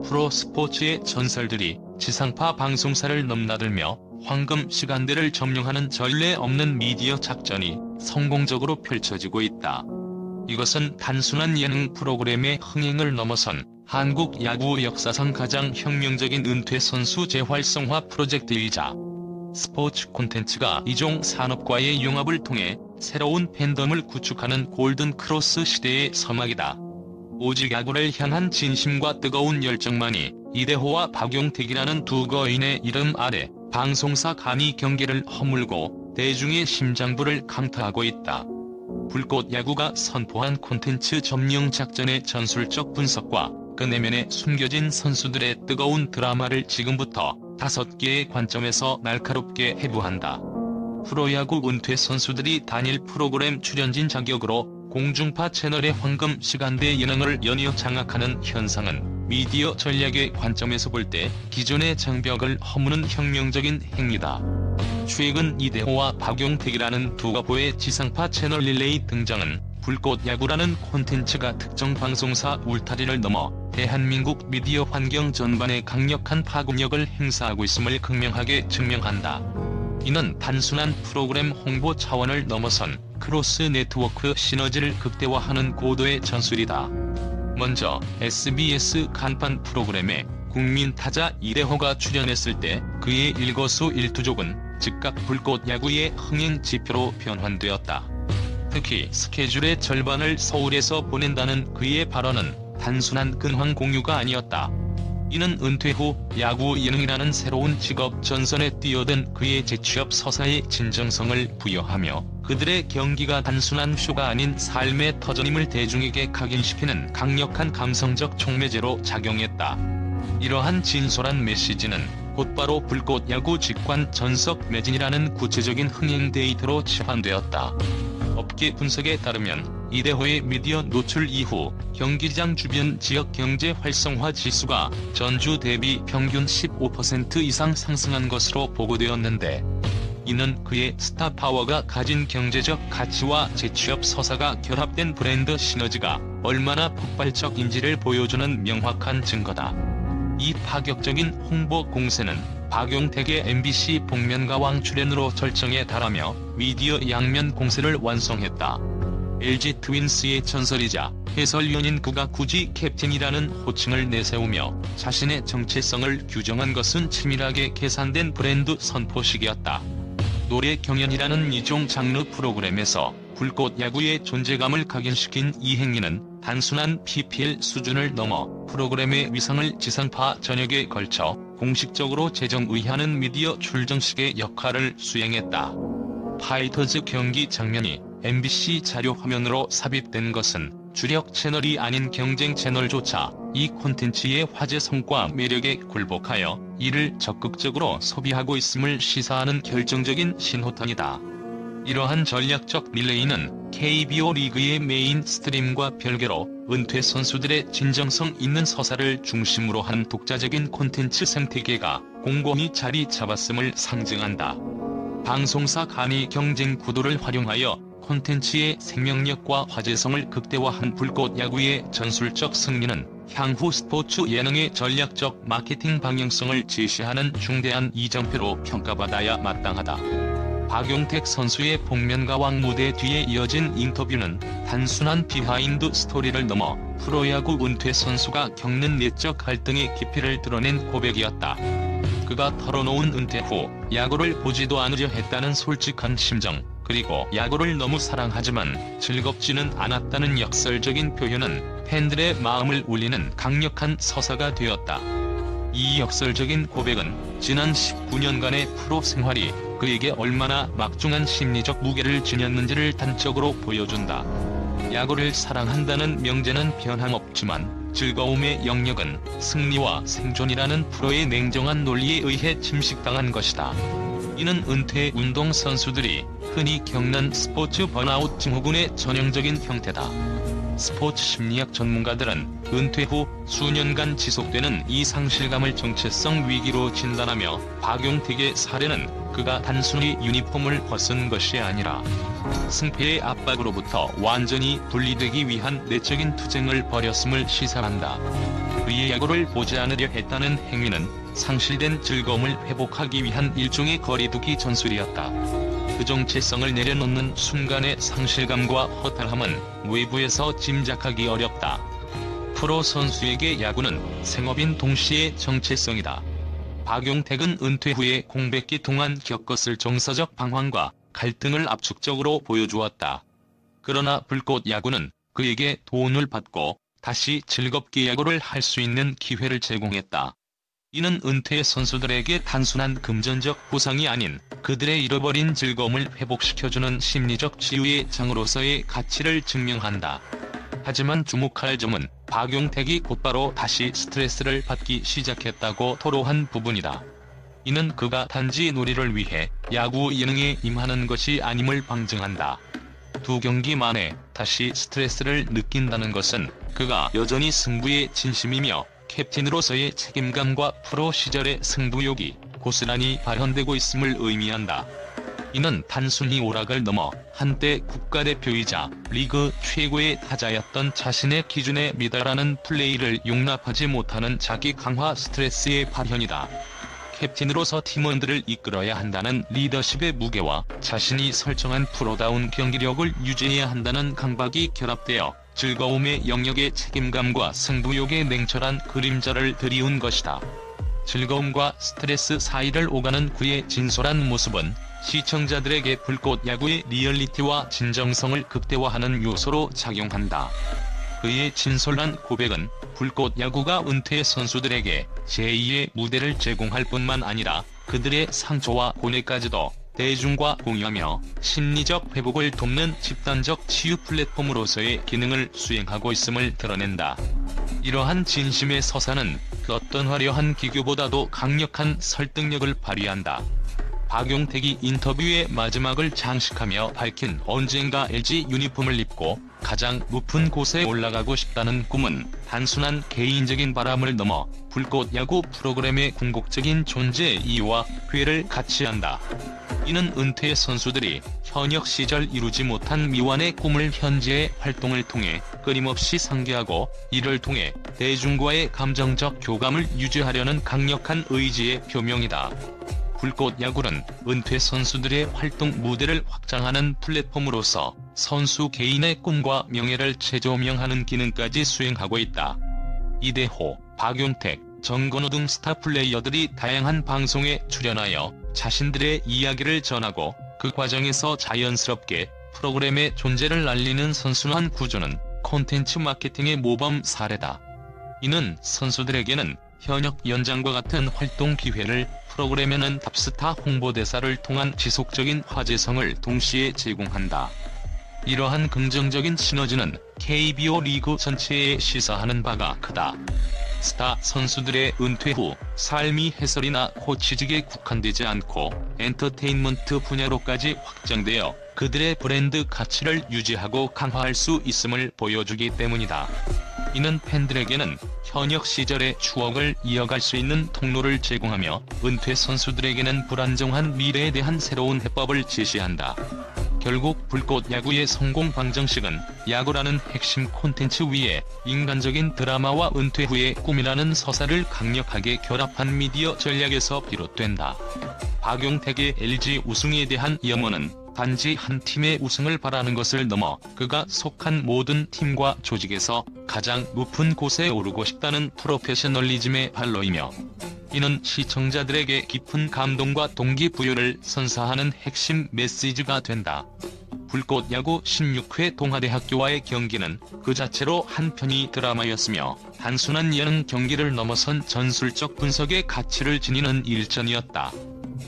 프로스포츠의 전설들이 지상파 방송사를 넘나들며 황금 시간대를 점령하는 전례 없는 미디어 작전이 성공적으로 펼쳐지고 있다. 이것은 단순한 예능 프로그램의 흥행을 넘어선 한국 야구 역사상 가장 혁명적인 은퇴 선수 재활성화 프로젝트이자 스포츠 콘텐츠가 이종 산업과의 융합을 통해 새로운 팬덤을 구축하는 골든 크로스 시대의 서막이다. 오직 야구를 향한 진심과 뜨거운 열정만이 이대호와 박용택이라는 두 거인의 이름 아래 방송사 간이 경계를 허물고 대중의 심장부를 강타하고 있다. 불꽃 야구가 선포한 콘텐츠 점령 작전의 전술적 분석과 그 내면에 숨겨진 선수들의 뜨거운 드라마를 지금부터 5개의 관점에서 날카롭게 해부한다. 프로야구 은퇴 선수들이 단일 프로그램 출연진 자격으로 공중파 채널의 황금 시간대 예능을 연이어 장악하는 현상은 미디어 전략의 관점에서 볼 때 기존의 장벽을 허무는 혁명적인 행위다. 최근 이대호와 박용택이라는 두 가보의 지상파 채널 릴레이 등장은 불꽃 야구라는 콘텐츠가 특정 방송사 울타리를 넘어 대한민국 미디어 환경 전반에 강력한 파급력을 행사하고 있음을 극명하게 증명한다. 이는 단순한 프로그램 홍보 차원을 넘어선 크로스 네트워크 시너지를 극대화하는 고도의 전술이다. 먼저 SBS 간판 프로그램에 국민 타자 이대호가 출연했을 때 그의 일거수일투족은 즉각 불꽃 야구의 흥행 지표로 변환되었다. 특히 스케줄의 절반을 서울에서 보낸다는 그의 발언은 단순한 근황 공유가 아니었다. 이는 은퇴 후 야구 예능이라는 새로운 직업 전선에 뛰어든 그의 재취업 서사에 진정성을 부여하며 그들의 경기가 단순한 쇼가 아닌 삶의 터전임을 대중에게 각인시키는 강력한 감성적 촉매제로 작용했다. 이러한 진솔한 메시지는 곧바로 불꽃 야구 직관 전석 매진이라는 구체적인 흥행 데이터로 치환되었다. 업계 분석에 따르면 이대호의 미디어 노출 이후 경기장 주변 지역 경제 활성화 지수가 전주 대비 평균 15% 이상 상승한 것으로 보고되었는데, 이는 그의 스타 파워가 가진 경제적 가치와 재취업 서사가 결합된 브랜드 시너지가 얼마나 폭발적인지를 보여주는 명확한 증거다. 이 파격적인 홍보 공세는 박용택의 MBC 복면가왕 출연으로 절정에 달하며 미디어 양면 공세를 완성했다. LG 트윈스의 전설이자 해설위원인 그가 굳이 캡틴이라는 호칭을 내세우며 자신의 정체성을 규정한 것은 치밀하게 계산된 브랜드 선포식이었다. 노래 경연이라는 이종 장르 프로그램에서 불꽃 야구의 존재감을 각인시킨 이 행위는 단순한 PPL 수준을 넘어 프로그램의 위상을 지상파 전역에 걸쳐 공식적으로 재정의하는 미디어 출정식의 역할을 수행했다. 파이터즈 경기 장면이 MBC 자료 화면으로 삽입된 것은 주력 채널이 아닌 경쟁 채널조차 이 콘텐츠의 화제성과 매력에 굴복하여 이를 적극적으로 소비하고 있음을 시사하는 결정적인 신호탄이다. 이러한 전략적 릴레이는 KBO 리그의 메인 스트림과 별개로 은퇴 선수들의 진정성 있는 서사를 중심으로 한 독자적인 콘텐츠 생태계가 공공이 자리 잡았음을 상징한다. 방송사 간이 경쟁 구도를 활용하여 콘텐츠의 생명력과 화제성을 극대화한 불꽃 야구의 전술적 승리는 향후 스포츠 예능의 전략적 마케팅 방향성을 제시하는 중대한 이정표로 평가받아야 마땅하다. 박용택 선수의 복면가왕 무대 뒤에 이어진 인터뷰는 단순한 비하인드 스토리를 넘어 프로야구 은퇴 선수가 겪는 내적 갈등의 깊이를 드러낸 고백이었다. 그가 털어놓은 은퇴 후 야구를 보지도 않으려 했다는 솔직한 심정, 그리고 야구를 너무 사랑하지만 즐겁지는 않았다는 역설적인 표현은 팬들의 마음을 울리는 강력한 서사가 되었다. 이 역설적인 고백은 지난 19년간의 프로 생활이 그에게 얼마나 막중한 심리적 무게를 지녔는지를 단적으로 보여준다. 야구를 사랑한다는 명제는 변함없지만 즐거움의 영역은 승리와 생존이라는 프로의 냉정한 논리에 의해 침식당한 것이다. 이는 은퇴 운동 선수들이 흔히 겪는 스포츠 번아웃 증후군의 전형적인 형태다. 스포츠 심리학 전문가들은 은퇴 후 수년간 지속되는 이 상실감을 정체성 위기로 진단하며 박용택의 사례는 그가 단순히 유니폼을 벗은 것이 아니라 승패의 압박으로부터 완전히 분리되기 위한 내적인 투쟁을 벌였음을 시사한다. 그의 야구를 보지 않으려 했다는 행위는 상실된 즐거움을 회복하기 위한 일종의 거리두기 전술이었다. 그 정체성을 내려놓는 순간의 상실감과 허탈함은 외부에서 짐작하기 어렵다. 프로 선수에게 야구는 생업인 동시에 정체성이다. 박용택은 은퇴 후에 공백기 동안 겪었을 정서적 방황과 갈등을 압축적으로 보여주었다. 그러나 불꽃 야구는 그에게 돈을 받고 다시 즐겁게 야구를 할 수 있는 기회를 제공했다. 이는 은퇴 선수들에게 단순한 금전적 보상이 아닌 그들의 잃어버린 즐거움을 회복시켜주는 심리적 치유의 장으로서의 가치를 증명한다. 하지만 주목할 점은 박용택이 곧바로 다시 스트레스를 받기 시작했다고 토로한 부분이다. 이는 그가 단지 놀이를 위해 야구 예능에 임하는 것이 아님을 방증한다. 2경기 만에 다시 스트레스를 느낀다는 것은 그가 여전히 승부에 진심이며 캡틴으로서의 책임감과 프로 시절의 승부욕이 고스란히 발현되고 있음을 의미한다. 이는 단순히 오락을 넘어 한때 국가대표이자 리그 최고의 타자였던 자신의 기준에 미달하는 플레이를 용납하지 못하는 자기 강화 스트레스의 발현이다. 캡틴으로서 팀원들을 이끌어야 한다는 리더십의 무게와 자신이 설정한 프로다운 경기력을 유지해야 한다는 강박이 결합되어 즐거움의 영역의 책임감과 승부욕의 냉철한 그림자를 드리운 것이다. 즐거움과 스트레스 사이를 오가는 그의 진솔한 모습은 시청자들에게 불꽃 야구의 리얼리티와 진정성을 극대화하는 요소로 작용한다. 그의 진솔한 고백은 불꽃 야구가 은퇴 선수들에게 제2의 무대를 제공할 뿐만 아니라 그들의 상처와 고뇌까지도 대중과 공유하며 심리적 회복을 돕는 집단적 치유 플랫폼으로서의 기능을 수행하고 있음을 드러낸다. 이러한 진심의 서사는 어떤 화려한 기교보다도 강력한 설득력을 발휘한다. 박용택이 인터뷰의 마지막을 장식하며 밝힌 언젠가 LG 유니폼을 입고 가장 높은 곳에 올라가고 싶다는 꿈은 단순한 개인적인 바람을 넘어 불꽃 야구 프로그램의 궁극적인 존재 이유와 회를 같이 한다. 이는 은퇴 선수들이 현역 시절 이루지 못한 미완의 꿈을 현재의 활동을 통해 끊임없이 상기하고 이를 통해 대중과의 감정적 교감을 유지하려는 강력한 의지의 표명이다. 불꽃 야구는 은퇴 선수들의 활동 무대를 확장하는 플랫폼으로서 선수 개인의 꿈과 명예를 재조명하는 기능까지 수행하고 있다. 이대호, 박용택, 정건우 등 스타 플레이어들이 다양한 방송에 출연하여 자신들의 이야기를 전하고 그 과정에서 자연스럽게 프로그램의 존재를 알리는 선순환 구조는 콘텐츠 마케팅의 모범 사례다. 이는 선수들에게는 현역 연장과 같은 활동 기회를, 프로그램에는 탑스타 홍보대사를 통한 지속적인 화제성을 동시에 제공한다. 이러한 긍정적인 시너지는 KBO 리그 전체에 시사하는 바가 크다. 스타 선수들의 은퇴 후 삶이 해설이나 코치직에 국한되지 않고 엔터테인먼트 분야로까지 확장되어 그들의 브랜드 가치를 유지하고 강화할 수 있음을 보여주기 때문이다. 이는 팬들에게는 현역 시절의 추억을 이어갈 수 있는 통로를 제공하며 은퇴 선수들에게는 불안정한 미래에 대한 새로운 해법을 제시한다. 결국 불꽃 야구의 성공 방정식은 야구라는 핵심 콘텐츠 위에 인간적인 드라마와 은퇴 후의 꿈이라는 서사를 강력하게 결합한 미디어 전략에서 비롯된다. 박용택의 LG 우승에 대한 염원은 단지 한 팀의 우승을 바라는 것을 넘어 그가 속한 모든 팀과 조직에서 가장 높은 곳에 오르고 싶다는 프로페셔널리즘의 발로이며, 이는 시청자들에게 깊은 감동과 동기부여를 선사하는 핵심 메시지가 된다. 불꽃 야구 16회 동아대학교와의 경기는 그 자체로 한편의 드라마였으며 단순한 예능 경기를 넘어선 전술적 분석의 가치를 지니는 일전이었다.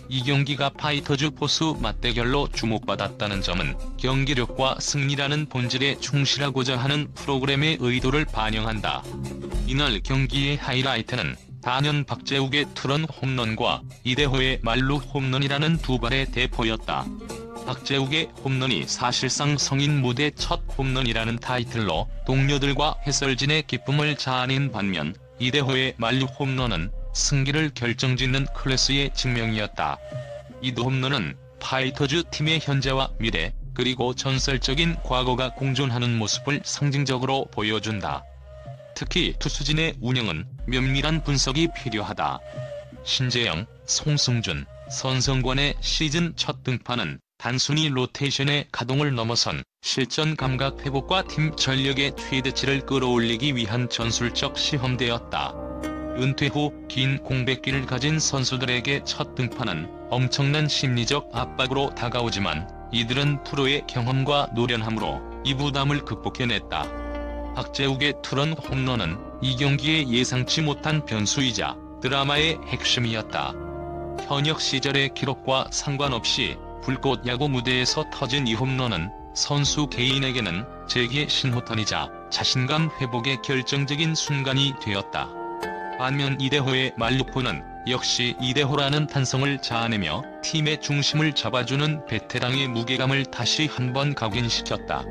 이 경기가 파이터즈 포수 맞대결로 주목받았다는 점은 경기력과 승리라는 본질에 충실하고자 하는 프로그램의 의도를 반영한다. 이날 경기의 하이라이트는 단연 박재욱의 투런 홈런과 이대호의 말루 홈런이라는 두 발의 대포였다. 박재욱의 홈런이 사실상 성인 무대 첫 홈런이라는 타이틀로 동료들과 해설진의 기쁨을 자아낸 반면, 이대호의 만루 홈런은 승기를 결정짓는 클래스의 증명이었다. 이 두 홈런은 파이터즈 팀의 현재와 미래, 그리고 전설적인 과거가 공존하는 모습을 상징적으로 보여준다. 특히 투수진의 운영은 면밀한 분석이 필요하다. 신재영, 송승준, 선성권의 시즌 첫 등판은 단순히 로테이션의 가동을 넘어선 실전 감각 회복과 팀 전력의 최대치를 끌어올리기 위한 전술적 시험대였다. 은퇴 후 긴 공백기를 가진 선수들에게 첫 등판은 엄청난 심리적 압박으로 다가오지만 이들은 프로의 경험과 노련함으로 이 부담을 극복해냈다. 박재욱의 투런 홈런은 이 경기에 예상치 못한 변수이자 드라마의 핵심이었다. 현역 시절의 기록과 상관없이 불꽃 야구 무대에서 터진 이 홈런은 선수 개인에게는 재기의 신호탄이자 자신감 회복의 결정적인 순간이 되었다. 반면 이대호의 말루포는 역시 이대호라는 탄성을 자아내며 팀의 중심을 잡아주는 베테랑의 무게감을 다시 한번 각인시켰다.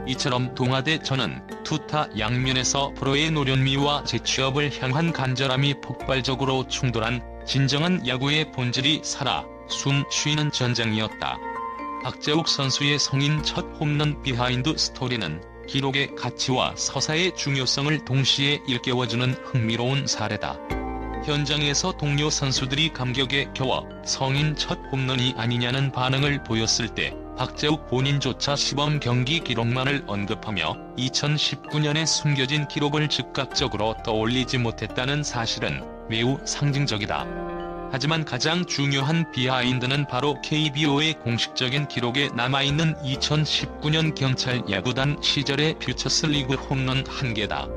이처럼 동아대전은 투타 양면에서 프로의 노련미와 재취업을 향한 간절함이 폭발적으로 충돌한 진정한 야구의 본질이 살아 숨 쉬는 전장이었다. 박재욱 선수의 성인 첫 홈런 비하인드 스토리는 기록의 가치와 서사의 중요성을 동시에 일깨워주는 흥미로운 사례다. 현장에서 동료 선수들이 감격에 겨워 성인 첫 홈런이 아니냐는 반응을 보였을 때 박재욱 본인조차 시범 경기 기록만을 언급하며 2019년에 숨겨진 기록을 즉각적으로 떠올리지 못했다는 사실은 매우 상징적이다. 하지만 가장 중요한 비하인드는 바로 KBO의 공식적인 기록에 남아있는 2019년 경찰 야구단 시절의 퓨처스 리그 홈런 1개다.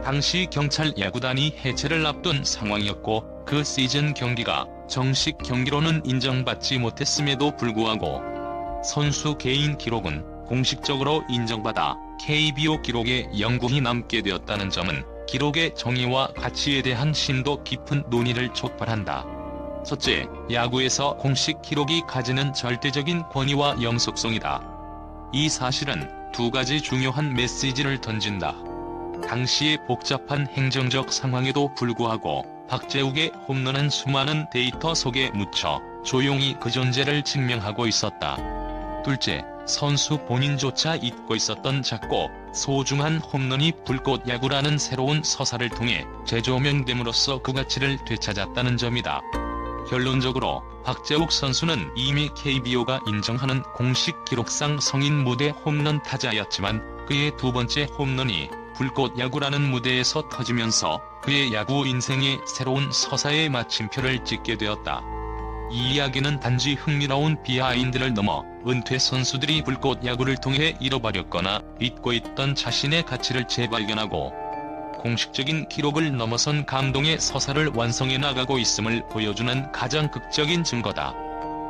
당시 경찰 야구단이 해체를 앞둔 상황이었고 그 시즌 경기가 정식 경기로는 인정받지 못했음에도 불구하고 선수 개인 기록은 공식적으로 인정받아 KBO 기록에 영구히 남게 되었다는 점은 기록의 정의와 가치에 대한 심도 깊은 논의를 촉발한다. 첫째, 야구에서 공식 기록이 가지는 절대적인 권위와 영속성이다. 이 사실은 두 가지 중요한 메시지를 던진다. 당시의 복잡한 행정적 상황에도 불구하고 박재욱의 홈런은 수많은 데이터 속에 묻혀 조용히 그 존재를 증명하고 있었다. 둘째, 선수 본인조차 잊고 있었던 작고 소중한 홈런이 불꽃 야구라는 새로운 서사를 통해 재조명됨으로써 그 가치를 되찾았다는 점이다. 결론적으로 박재욱 선수는 이미 KBO가 인정하는 공식 기록상 성인 무대 홈런 타자였지만 그의 두 번째 홈런이 불꽃 야구라는 무대에서 터지면서 그의 야구 인생의 새로운 서사의 마침표를 찍게 되었다. 이 이야기는 단지 흥미로운 비하인드를 넘어 은퇴 선수들이 불꽃 야구를 통해 잃어버렸거나 잊고 있던 자신의 가치를 재발견하고 공식적인 기록을 넘어선 감동의 서사를 완성해 나가고 있음을 보여주는 가장 극적인 증거다.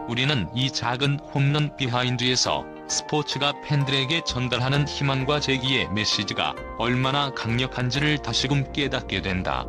우리는 이 작은 홈런 비하인드에서 스포츠가 팬들에게 전달하는 희망과 재기의 메시지가 얼마나 강력한지를 다시금 깨닫게 된다.